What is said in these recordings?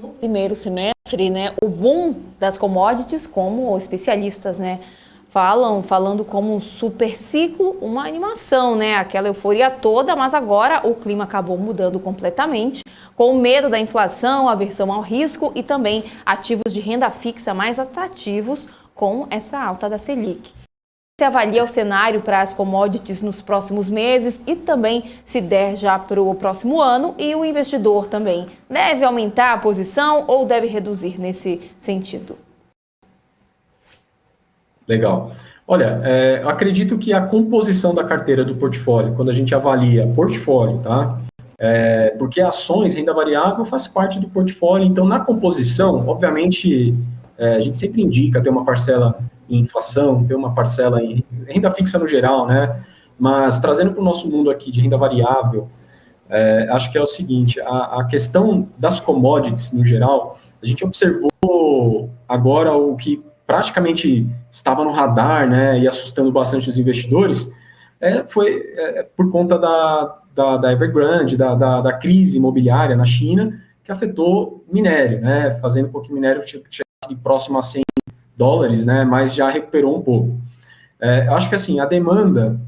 no primeiro semestre, né, o boom das commodities, como especialistas, né, falando como um super ciclo, uma animação, né, aquela euforia toda, mas agora o clima acabou mudando completamente, com o medo da inflação, aversão ao risco e também ativos de renda fixa mais atrativos com essa alta da Selic. Você avalia o cenário para as commodities nos próximos meses e também se der já para o próximo ano, e o investidor também deve aumentar a posição ou deve reduzir nesse sentido? Legal. Olha, eu acredito que a composição da carteira do portfólio, quando a gente avalia portfólio, tá? Porque ações, renda variável faz parte do portfólio, então na composição, obviamente, a gente sempre indica ter uma parcela em inflação, ter uma parcela em renda fixa no geral, né? Mas trazendo para o nosso mundo aqui de renda variável, acho que é o seguinte, a questão das commodities no geral, a gente observou agora o que praticamente estava no radar, né, e assustando bastante os investidores, foi por conta da Evergrande, da crise imobiliária na China, que afetou minério, né, fazendo com que o minério chegasse próximo a $100, né, mas já recuperou um pouco. Eu acho que assim, a demanda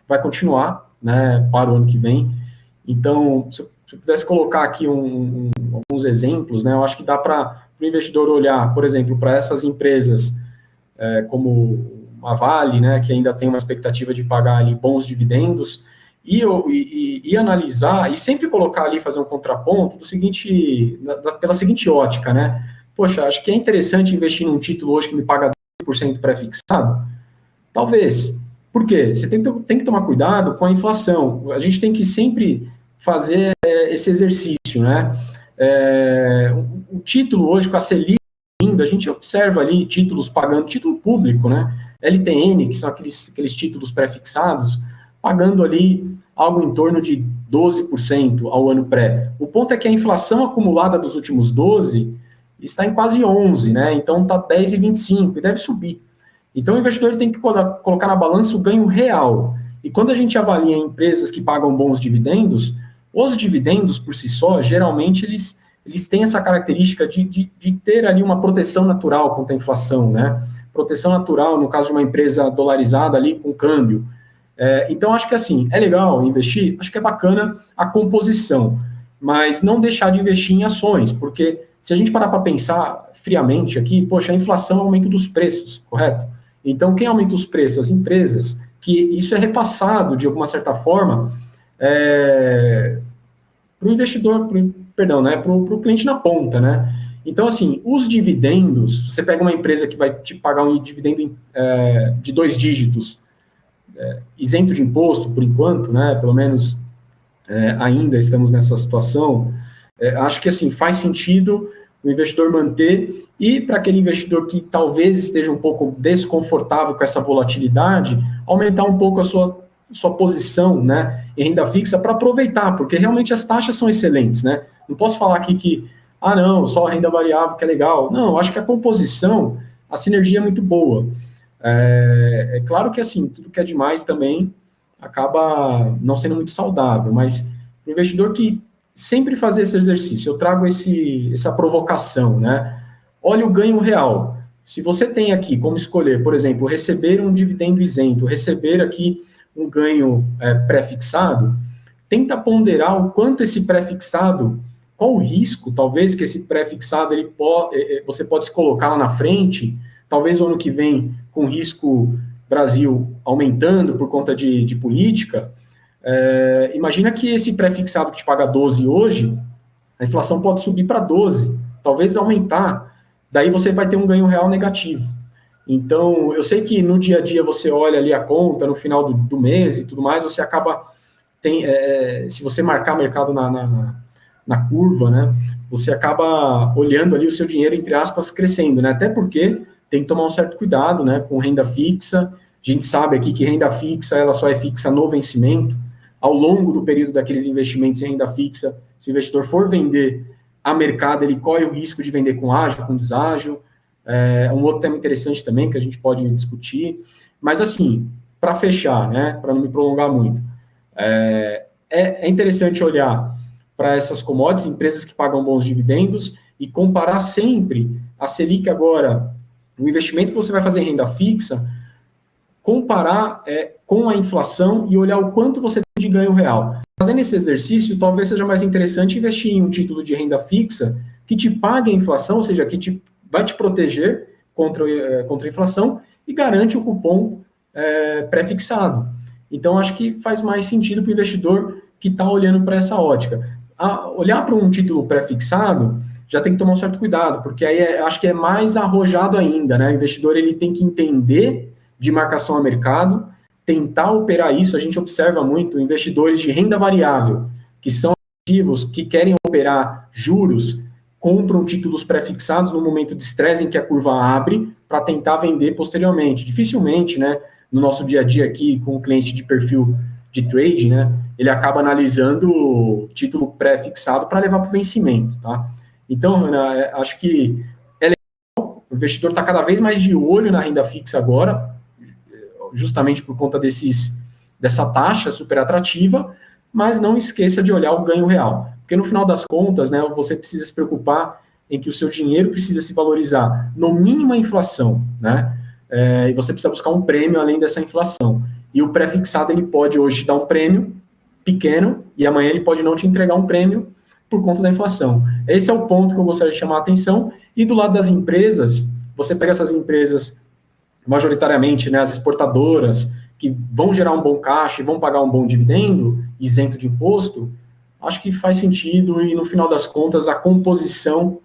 vai continuar, né, para o ano que vem. Então, se eu pudesse colocar aqui alguns exemplos, né, eu acho que dá para o investidor olhar, por exemplo, para essas empresas como a Vale, né, que ainda tem uma expectativa de pagar ali bons dividendos, e analisar, e sempre colocar ali, fazer um contraponto pela seguinte ótica, né? Poxa, acho que é interessante investir num título hoje que me paga 12% pré-fixado? Talvez. Por quê? Você tem que tomar cuidado com a inflação. A gente tem que sempre fazer esse exercício, né? O título hoje com a Selic, a gente observa ali títulos pagando, título público, né? LTN, que são aqueles títulos pré-fixados, pagando ali algo em torno de 12% ao ano pré. O ponto é que a inflação acumulada dos últimos 12 está em quase 11, né? Então está 10,25 e deve subir. Então, o investidor tem que colocar na balança o ganho real. E quando a gente avalia empresas que pagam bons dividendos, os dividendos, por si só, geralmente, eles têm essa característica de ter ali uma proteção natural contra a inflação, né? Proteção natural, no caso de uma empresa dolarizada ali com câmbio. Então, acho que assim, é legal investir, acho que é bacana a composição, mas não deixar de investir em ações, porque se a gente parar para pensar friamente aqui, poxa, a inflação é o aumento dos preços, correto? Então, quem aumenta os preços? As empresas, que isso é repassado de alguma certa forma para o investidor, né, para o cliente na ponta, né? Então, assim, os dividendos, você pega uma empresa que vai te pagar um dividendo de 2 dígitos, isento de imposto, por enquanto, né? Pelo menos ainda estamos nessa situação. Acho que, assim, faz sentido o investidor manter, e para aquele investidor que talvez esteja um pouco desconfortável com essa volatilidade, aumentar um pouco a sua posição, né, em renda fixa para aproveitar, porque realmente as taxas são excelentes, né? Não posso falar aqui que, não, só a renda variável que é legal. Não, acho que a composição, a sinergia é muito boa. É claro que, assim, tudo que é demais também acaba não sendo muito saudável, mas o investidor que sempre fazer esse exercício, eu trago essa provocação, né? Olha o ganho real. Se você tem aqui como escolher, por exemplo, receber um dividendo isento, receber aqui um ganho pré-fixado, tenta ponderar o quanto esse pré-fixado, qual o risco, talvez, que esse pré-fixado você pode se colocar lá na frente, talvez o ano que vem, com risco Brasil aumentando por conta de política. Imagina que esse pré-fixado que te paga 12 hoje, a inflação pode subir para 12, talvez aumentar, daí você vai ter um ganho real negativo. Então, eu sei que no dia a dia você olha ali a conta, no final do mês e tudo mais, você acaba, se você marcar mercado na curva, né, você acaba olhando ali o seu dinheiro, entre aspas, crescendo, né, até porque tem que tomar um certo cuidado, né, com renda fixa. A gente sabe aqui que renda fixa, ela só é fixa no vencimento. Ao longo do período daqueles investimentos em renda fixa, se o investidor for vender a mercado, ele corre o risco de vender com ágio, com deságio. Um outro tema interessante também que a gente pode discutir. Mas, assim, para fechar, né, para não me prolongar muito, é interessante olhar para essas commodities, empresas que pagam bons dividendos, e comparar sempre a Selic agora, o investimento que você vai fazer em renda fixa, comparar com a inflação e olhar o quanto você tem de ganho real. Fazendo esse exercício, talvez seja mais interessante investir em um título de renda fixa que te pague a inflação, ou seja, que vai te proteger contra a inflação e garante o cupom pré-fixado. Então, acho que faz mais sentido para o investidor que está olhando para essa ótica. Olhar para um título pré-fixado, já tem que tomar um certo cuidado, porque aí acho que é mais arrojado ainda, né? O investidor ele tem que entender de marcação a mercado, tentar operar isso. A gente observa muito investidores de renda variável, que são ativos, que querem operar juros, compram títulos pré-fixados no momento de estresse em que a curva abre, para tentar vender posteriormente. Dificilmente, né, no nosso dia a dia aqui, com o cliente de perfil de trade, né, ele acaba analisando o título pré-fixado para levar para o vencimento, tá? Então, Ana, acho que o investidor está cada vez mais de olho na renda fixa agora, justamente por conta dessa taxa super atrativa, mas não esqueça de olhar o ganho real. Porque no final das contas, né, você precisa se preocupar em que o seu dinheiro precisa se valorizar no mínimo a inflação, né? E você precisa buscar um prêmio além dessa inflação. E o pré-fixado, ele pode hoje te dar um prêmio pequeno e amanhã ele pode não te entregar um prêmio por conta da inflação. Esse é o ponto que eu gostaria de chamar a atenção. E do lado das empresas, você pega essas empresas majoritariamente, né, as exportadoras, que vão gerar um bom caixa e vão pagar um bom dividendo, isento de imposto, acho que faz sentido e, no final das contas, a composição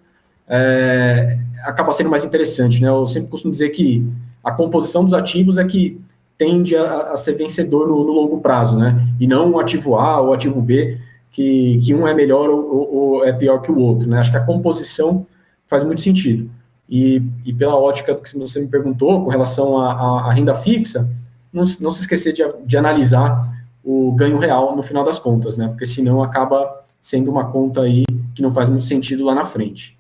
acaba sendo mais interessante, né? Eu sempre costumo dizer que a composição dos ativos é que tende a ser vencedor no longo prazo, né? E não o ativo A ou o ativo B, que um é melhor ou é pior que o outro, né? Acho que a composição faz muito sentido. E pela ótica que você me perguntou, com relação à renda fixa, não se esquecer de analisar o ganho real no final das contas, né? Porque senão acaba sendo uma conta aí que não faz muito sentido lá na frente.